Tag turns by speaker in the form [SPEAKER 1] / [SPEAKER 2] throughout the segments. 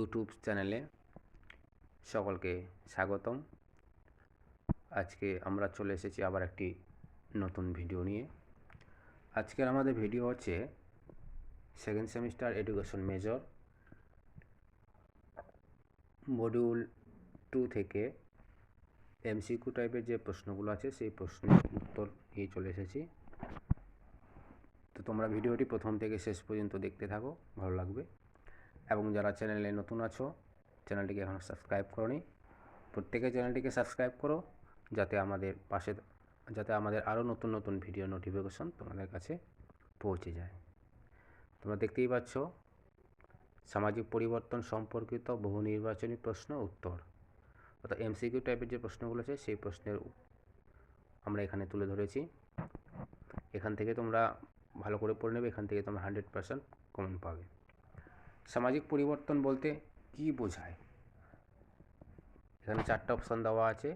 [SPEAKER 1] YouTube চ্যানেলে সকলকে স্বাগতম। আজকে আমরা চলে এসেছি আবার একটি নতুন ভিডিও নিয়ে। আজকের আমাদের ভিডিও হচ্ছে second semester education major module 2 থেকে এমসিকিউ টাইপের যে প্রশ্নগুলো আছে সেই প্রশ্নের উত্তর নিয়ে চলে এসেছি। তো তোমরা ভিডিওটি প্রথম থেকে শেষ পর্যন্ত দেখতে থাকো, ভালো লাগবে। এবং যারা চ্যানেলে নতুন আছো, চ্যানেলটিকে এখনও সাবস্ক্রাইব করোনি, প্রত্যেকে চ্যানেলটিকে সাবস্ক্রাইব করো যাতে আমাদের আরও নতুন নতুন ভিডিও নোটিফিকেশন তোমাদের কাছে পৌঁছে যায়। তোমরা দেখতেই পাচ্ছ সামাজিক পরিবর্তন সম্পর্কিত বহু নির্বাচনী প্রশ্ন উত্তর, অর্থাৎ এমসিকিউ টাইপের যে প্রশ্নগুলো আছে সেই প্রশ্নের আমরা এখানে তুলে ধরেছি। এখান থেকে তোমরা ভালো করে পড়ে নেবে, এখান থেকে তোমরা 100% কমন পাবে। সামাজিক পরিবর্তন বলতে কি বোঝায়, এখানে 4টা অপশান দেওয়া আছে,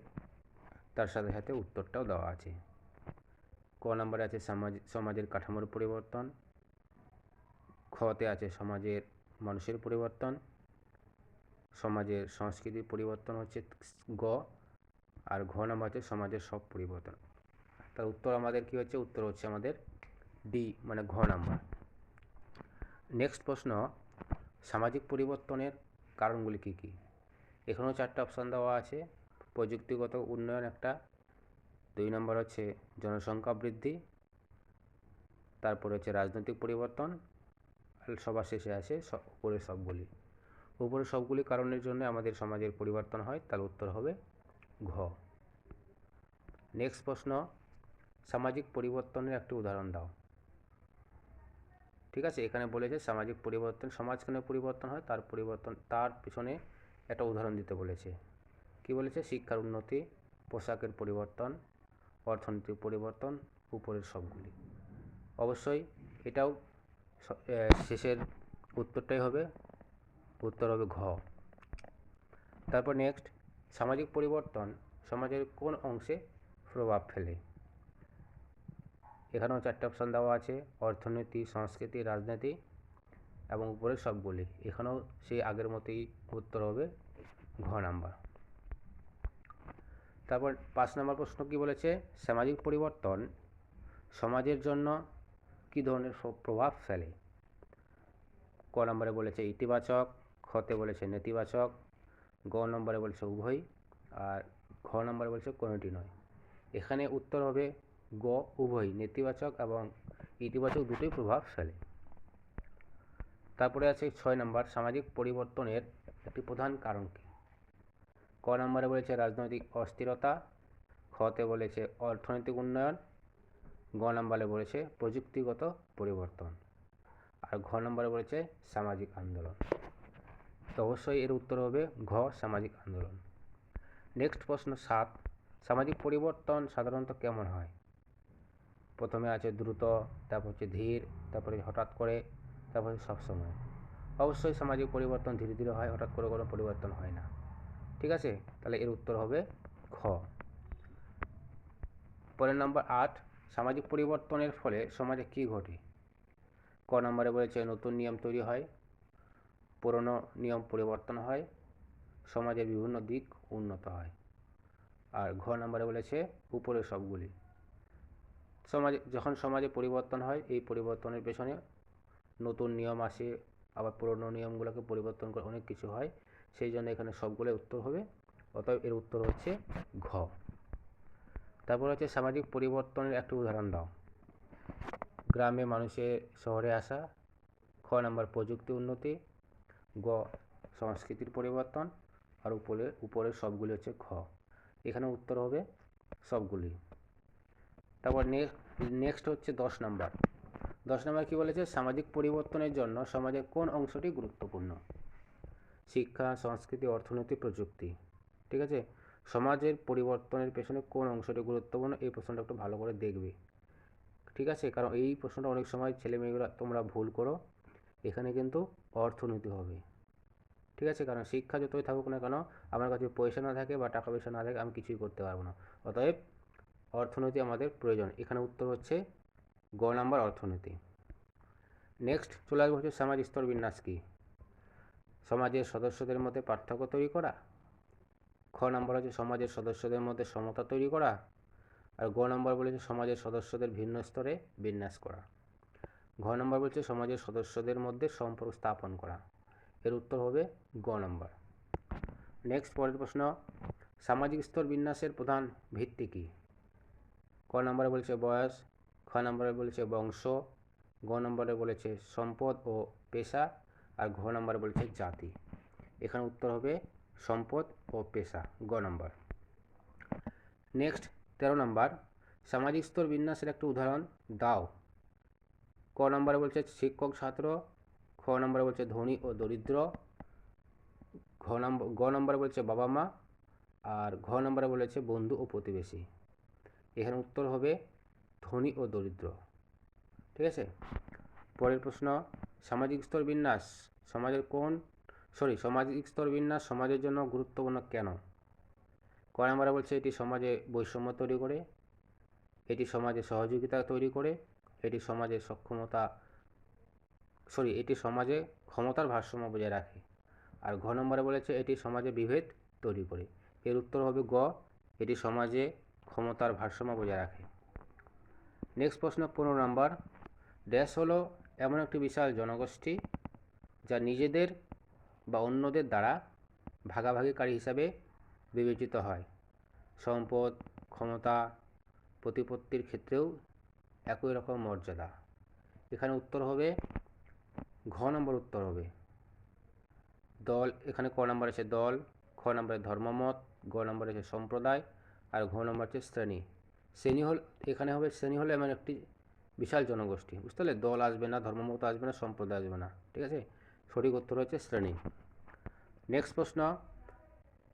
[SPEAKER 1] তার সাথে সাথে উত্তরটাও দেওয়া আছে। ক নম্বরে আছে সমাজের কাঠামোর পরিবর্তন, খতে আছে সমাজের মানুষের পরিবর্তন, সমাজের সংস্কৃতির পরিবর্তন হচ্ছে গ, আর ঘ নম্বর আছে সমাজের সব পরিবর্তন। তার উত্তর আমাদের কি হচ্ছে, উত্তর হচ্ছে আমাদের ডি মানে ঘ নাম্বার। নেক্সট প্রশ্ন, সামাজিক পরিবর্তনের কারণগুলি কি কি। এখানেও 4টা অপশান দেওয়া আছে। প্রযুক্তিগত উন্নয়ন একটা, 2 নম্বর হচ্ছে জনসংখ্যা বৃদ্ধি, তারপরে হচ্ছে রাজনৈতিক পরিবর্তন, আর সবার শেষে আছে উপরের সবগুলি কারণের জন্য আমাদের সমাজের পরিবর্তন হয়, তার উত্তর হবে ঘ। নেক্সট প্রশ্ন, সামাজিক পরিবর্তনের একটি উদাহরণ দাও। ঠিক আছে, এখানে বলেছে সামাজিক পরিবর্তন, সমাজ কেন পরিবর্তন হয় তার পিছনে একটা উদাহরণ দিতে বলেছে। কি বলেছে, শিক্ষার উন্নতি, পোশাকের পরিবর্তন, অর্থনৈতিক পরিবর্তন, উপরের সবগুলি। অবশ্যই এটাও শেষের উত্তরটাই হবে, উত্তর হবে ঘ। তারপর নেক্সট, সামাজিক পরিবর্তন সমাজের কোন অংশে প্রভাব ফেলে। এখানেও 4টা অপশান দেওয়া আছে, অর্থনীতি, সংস্কৃতি, রাজনীতি এবং উপরের সবগুলি। এখানেও সেই আগের মতোই উত্তর হবে ঘ নাম্বার। তারপর 5 নম্বর প্রশ্ন কি বলেছে, সামাজিক পরিবর্তন সমাজের জন্য কী ধরনের প্রভাব ফেলে। ক নম্বরে বলেছে ইতিবাচক, খতে বলেছে নেতিবাচক, গ নম্বরে বলেছে উভয়, আর ঘ নম্বরে বলেছে কোনোটি নয়। এখানে উত্তর হবে গ, উভয়, নেতিবাচক এবং ইতিবাচক দুটোই প্রভাব ফেলে। তারপরে আছে 6 নম্বর, সামাজিক পরিবর্তনের একটি প্রধান কারণ কী। ক নম্বরে বলেছে রাজনৈতিক অস্থিরতা, খতে বলেছে অর্থনৈতিক উন্নয়ন, গ নম্বরে বলেছে প্রযুক্তিগত পরিবর্তন, আর ঘ নম্বরে বলেছে সামাজিক আন্দোলন। তো অবশ্যই এর উত্তর হবে ঘ, সামাজিক আন্দোলন। নেক্সট প্রশ্ন 7, সামাজিক পরিবর্তন সাধারণত কেমন হয়। প্রথমে আছে দ্রুত, তারপর হচ্ছে ধীর, তারপরে হঠাৎ করে, তারপরে সবসময়। অবশ্যই সামাজিক পরিবর্তন ধীরে ধীরে হয়, হঠাৎ করে কোনো পরিবর্তন হয় না। ঠিক আছে, তাহলে এর উত্তর হবে খ। পরের নম্বর 8, সামাজিক পরিবর্তনের ফলে সমাজে কী ঘটে। ক নম্বরে বলেছে নতুন নিয়ম তৈরি হয়, পুরনো নিয়ম পরিবর্তন হয়, সমাজের বিভিন্ন দিক উন্নত হয়, আর ঘ নম্বরে বলেছে উপরের সবগুলি। যখন সমাজে পরিবর্তন হয়, এই পরিবর্তনের পেছনে নতুন নিয়ম আসে, আবার পুরনো নিয়মগুলোকে পরিবর্তন করে অনেক কিছু হয়, সেই জন্য এখানে সবগুলো উত্তর হবে, অতএব এর উত্তর হচ্ছে ঘ। তারপর হচ্ছে সামাজিক পরিবর্তনের একটি উদাহরণ দাও। গ্রামে মানুষের শহরে আসা, খ নম্বর প্রযুক্তি উন্নতি, গ সংস্কৃতির পরিবর্তন, আর উপরের সবগুলি হচ্ছে খ। এখানে উত্তর হবে সবগুলি। তারপর নেক্সট হচ্ছে 10 নম্বর। 10 নম্বর কী বলেছে, সামাজিক পরিবর্তনের জন্য সমাজের কোন অংশটি গুরুত্বপূর্ণ। শিক্ষা, সংস্কৃতি, অর্থনীতি, প্রযুক্তি। ঠিক আছে, সমাজের পরিবর্তনের পেছনে কোন অংশটি গুরুত্বপূর্ণ, এই প্রশ্নটা একটু ভালো করে দেখবে। ঠিক আছে, কারণ এই প্রশ্নটা অনেক সময় ছেলেমেয়েগুলো তোমরা ভুল করো, এখানে কিন্তু অর্থনীতি হবে। ঠিক আছে, কারণ শিক্ষা যতই থাকুক না কেন, আমার কাছে পয়সা না থাকে বা টাকা পয়সা না থাকে আমি কিছুই করতে পারবো না, অতএব অর্থনীতি আমাদের প্রয়োজন। এখানে উত্তর হচ্ছে গ নাম্বার, অর্থনীতি। নেক্সট চলে আসবো হচ্ছে সমাজ স্তর বিন্যাস কী। সমাজের সদস্যদের মধ্যে পার্থক্য তৈরি করা। খ নম্বর হচ্ছে সমাজের সদস্যদের মধ্যে সমতা তৈরি করা। আর গ নম্বর বলেছে সমাজের সদস্যদের ভিন্ন স্তরে বিন্যাস করা। ঘ নম্বর বলছে সমাজের সদস্যদের মধ্যে সম্পর্ক স্থাপন করা। এর উত্তর হবে গ নম্বর। নেক্সট পরের প্রশ্ন, সামাজিক স্তর বিন্যাসের প্রধান ভিত্তি কী? ক নম্বরে বলেছে বয়স, খ নম্বরে বলেছে বংশ, গ নম্বরে বলেছে সম্পদ ও পেশা, আর ঘ নম্বরে বলেছে জাতি। এখানে উত্তর হবে সম্পদ ও পেশা, গ নম্বর। নেক্সট 13 নম্বর, সামাজিক স্তর বিন্যাসের একটি উদাহরণ দাও। ক নম্বরে বলছে শিক্ষক ছাত্র, খ নম্বরে বলছে ধনী ও দরিদ্র, গ নম্বরে বলছে বাবা মা, আর ঘ নম্বরে বলেছে বন্ধু ও প্রতিবেশী। এখানে উত্তর হবে ধনী ও দরিদ্র। ঠিক আছে। পরের প্রশ্ন, সামাজিক স্তর বিন্যাস সামাজিক স্তর বিন্যাস সমাজের জন্য গুরুত্বপূর্ণ কেন? ক নম্বরে বলছে এটি সমাজে বৈষম্য তৈরি করে, এটি সমাজে সহযোগিতা তৈরি করে, এটি সমাজে ক্ষমতার ভারসাম্য বজায় রাখে, আর ঘ নম্বরে বলেছে এটি সমাজে বিভেদ তৈরি করে। এর উত্তর হবে গ, এটি সমাজে ক্ষমতার ভারসাম্য বজায় রাখে। নেক্সট প্রশ্ন 15 নম্বর, ড্যাশ হলো এমন একটি বিশাল জনগোষ্ঠী যা নিজেদের বা অন্যদের দ্বারা ভাগাভাগিকারী হিসাবে বিবেচিত হয়। সম্পদ, ক্ষমতা, প্রতিপত্তির ক্ষেত্রেও একই রকম মর্যাদা। এখানে উত্তর হবে ঘ নম্বর উত্তর হবে দল। এখানে ক নম্বর আছে দল, খ নম্বরে ধর্মমত, গ নম্বরে আছে সম্প্রদায়, আর ঘ নম্বর হচ্ছে শ্রেণী। এখানে হবে শ্রেণী হলো এমন একটি বিশাল জনগোষ্ঠী, বুঝতে পারলে? দল আসবে না, ধর্মমত আসবে না, সম্প্রদায় আসবে না। ঠিক আছে, সঠিক উত্তর হচ্ছে শ্রেণী। নেক্সট প্রশ্ন,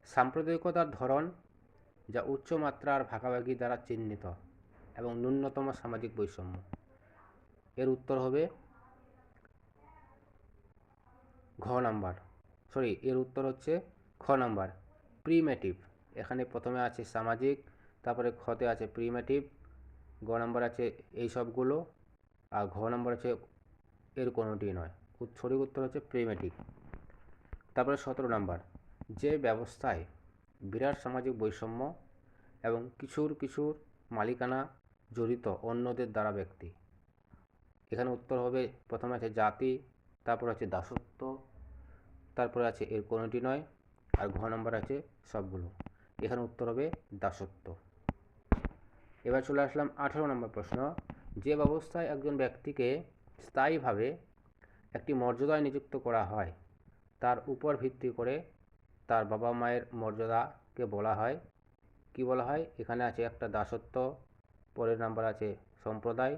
[SPEAKER 1] সাম্প্রদায়িকতার ধরন যা উচ্চ মাত্রার ভাগাভাগি দ্বারা চিহ্নিত এবং ন্যূনতম সামাজিক বৈষম্য। এর উত্তর হবে এর উত্তর হচ্ছে খ নাম্বার প্রিমেটিভ। এখানে প্রথমে আছে সামাজিক, তারপরে খতে আছে প্রিমেটিভ, গ নম্বর আছে এই সবগুলো, আর ঘ নম্বর আছে এর কোনোটি নয়। সঠিক উত্তর হচ্ছে প্রিমেটিভ। তারপরে 17 নম্বর, যে ব্যবস্থায় বিরাট সামাজিক বৈষম্য এবং কিছুর মালিকানা জড়িত অন্যদের দ্বারা ব্যক্তি। এখানে উত্তর হবে প্রথমে আছে জাতি, তারপর আছে দাসত্ব, তারপরে আছে এর কোনোটি নয়, আর ঘ নম্বর আছে সবগুলো। এখানে উত্তর হবে দাসত্ব। এবার চলে আসলাম 18 নম্বর প্রশ্ন, যে ব্যবস্থায় একজন ব্যক্তিকে স্থায়ীভাবে একটি মর্যাদায় নিযুক্ত করা হয় তার উপর ভিত্তি করে তার বাবা মায়ের মর্যাদাকে বলা হয় কি বলা হয়? এখানে আছে একটা দাসত্ব, পরের নাম্বার আছে সম্প্রদায়,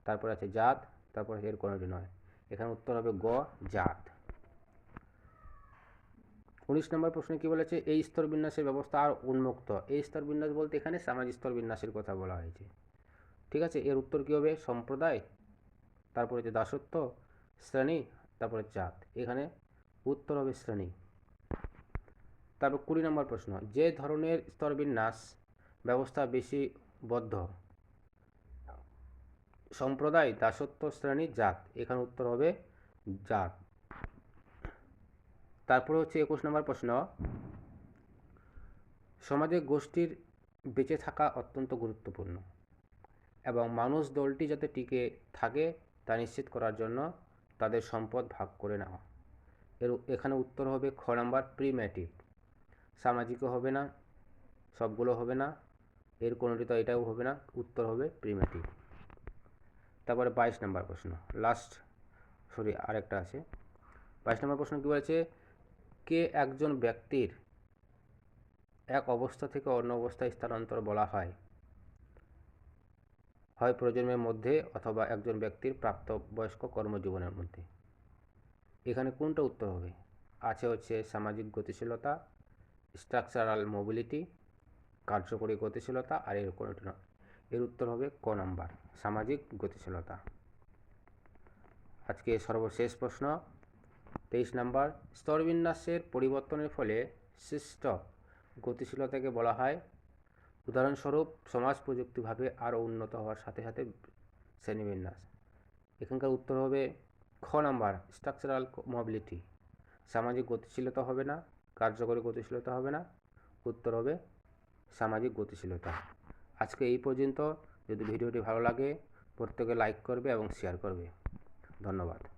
[SPEAKER 1] তারপর আছে জাত, তারপর এর কোনোটি নয়। এখানে উত্তর হবে গ, জাত। 19 নম্বর প্রশ্নে কি বলেছে? এই স্তর বিন্যাসের ব্যবস্থা আর উন্মুক্ত। এই স্তর বিন্যাস বলতে এখানে সামাজিক স্তর বিন্যাসের কথা বলা হয়েছে। ঠিক আছে, এর উত্তর কী হবে? সম্প্রদায়, তারপরে যে দাসত্ব, শ্রেণী, তারপরে জাত। এখানে উত্তর হবে শ্রেণী। তারপর 20 নম্বর প্রশ্ন, যে ধরনের স্তরবিন্যাস ব্যবস্থা বেশি বদ্ধ, সম্প্রদায়, দাসত্ব, শ্রেণী, জাত। এখানে উত্তর হবে জাত। তারপরে হচ্ছে 21 নম্বর প্রশ্ন, সমাজে গোষ্ঠীর বেঁচে থাকা অত্যন্ত গুরুত্বপূর্ণ এবং মানুষ দলটি যাতে টিকে থাকে তা নিশ্চিত করার জন্য তাদের সম্পদ ভাগ করে নেওয়া। এখানে উত্তর হবে খ নাম্বার প্রিমেটিভ। সামাজিকও হবে না, সবগুলো হবে না, এর কোনোটি তো এটাও হবে না, উত্তর হবে প্রিমেটিভ। তারপরে 22 নম্বর প্রশ্ন, আরেকটা আছে। 22 নম্বর প্রশ্ন কী বলেছে? কে একজন ব্যক্তির এক অবস্থা থেকে অন্য অবস্থায় স্থানান্তর বলা হয় প্রজন্মের মধ্যে অথবা একজন ব্যক্তির প্রাপ্তবয়স্ক কর্মজীবনের মধ্যে। এখানে কোনটা উত্তর হবে? আছে হচ্ছে সামাজিক গতিশীলতা, স্ট্রাকচারাল মোবিলিটি, কার্যকরী গতিশীলতা, আর এর কোনোটি নয়। এর উত্তর হবে ক নাম্বার সামাজিক গতিশীলতা। আজকে সর্বশেষ প্রশ্ন 23 নম্বর, স্তরবিন্যাসের পরিবর্তনের ফলে সৃষ্ট গতিশীলতাকে বলা হয়, উদাহরণস্বরূপ সমাজ প্রযুক্তিভাবে আরও উন্নত হওয়ার সাথে সাথে শ্রেণীবিন্যাস। এখানকার উত্তর হবে খ নাম্বার স্ট্রাকচারাল মোবিলিটি। সামাজিক গতিশীলতা হবে না, কার্যকরী গতিশীলতা হবে না, উত্তর হবে সামাজিক গতিশীলতা। আজকে এই পর্যন্ত। যদি ভিডিওটি ভালো লাগে প্রত্যেকে লাইক করবে এবং শেয়ার করবে। ধন্যবাদ।